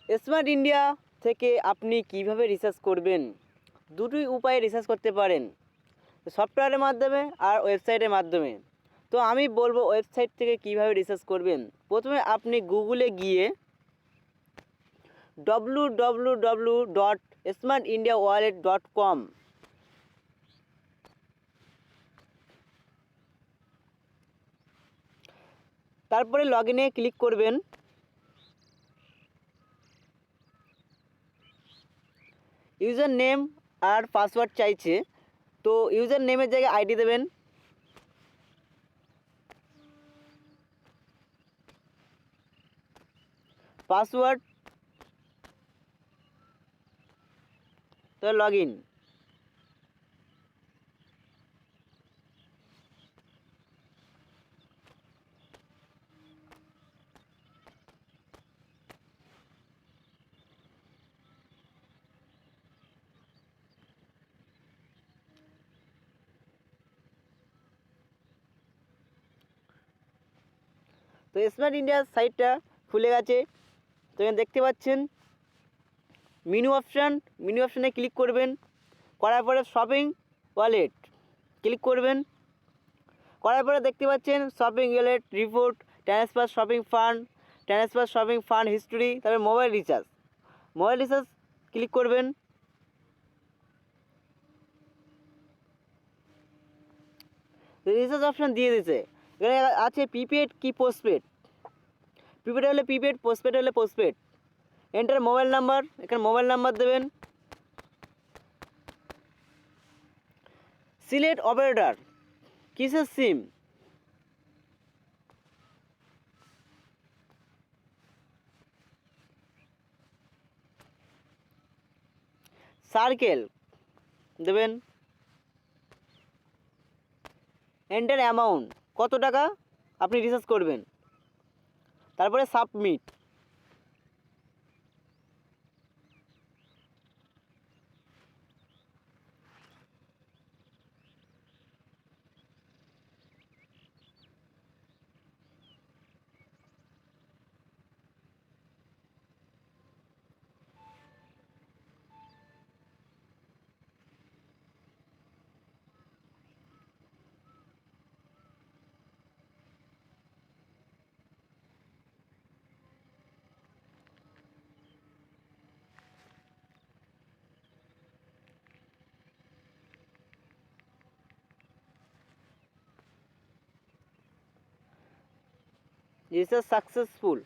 Smart India থেকে আপনি কিভাবে রিসার্চ করবেন? দুটোই উপায়ে রিসার্চ করতে পারেন, সফটওয়্যারের মাধ্যমে আর ওয়েবসাইটের মাধ্যমে। তো আমি বলবো ওয়েবসাইট থেকে কিভাবে রিসার্চ করবেন। প্রথমে আপনি গুগলে গিয়ে www.smartindiawallet.com তারপরে লগ ইনে ক্লিক করবেন। ইউজার নেম আর পাসওয়ার্ড চাইছে, তো ইউজার নেমের জায়গায় আইডি দেবেন। পাসওয়ার্ড, তো লগ ইন। তো স্মার্ট ইন্ডিয়া সাইটটা খুলে গেছে। তো এখানে দেখতে পাচ্ছেন মেনু অপশানে ক্লিক করবেন। করার পরে শপিং ওয়ালেট ক্লিক করবেন। করার পরে দেখতে পাচ্ছেন shopping wallet report, transfer shopping fund history, তারপরে মোবাইল রিচার্জ ক্লিক করবেন। রিচার্জ অপশান দিয়ে দিয়েছে। এখানে আছে প্রিপেড কি পোস্টপেড। প্রিপেড হলে প্রিপেড, পোস্টপেড হলে পোস্টপেড। এন্টার মোবাইল নাম্বার, এখানে মোবাইল নাম্বার দেবেন। সিলেক্ট অপারেটর, কিসের সিম, সার্কেল দেবেন। এন্টার অ্যামাউন্ট, কত টাকা আপনি রিচার্জ করবেন, তারপরে সাবমিট। Recharge successful.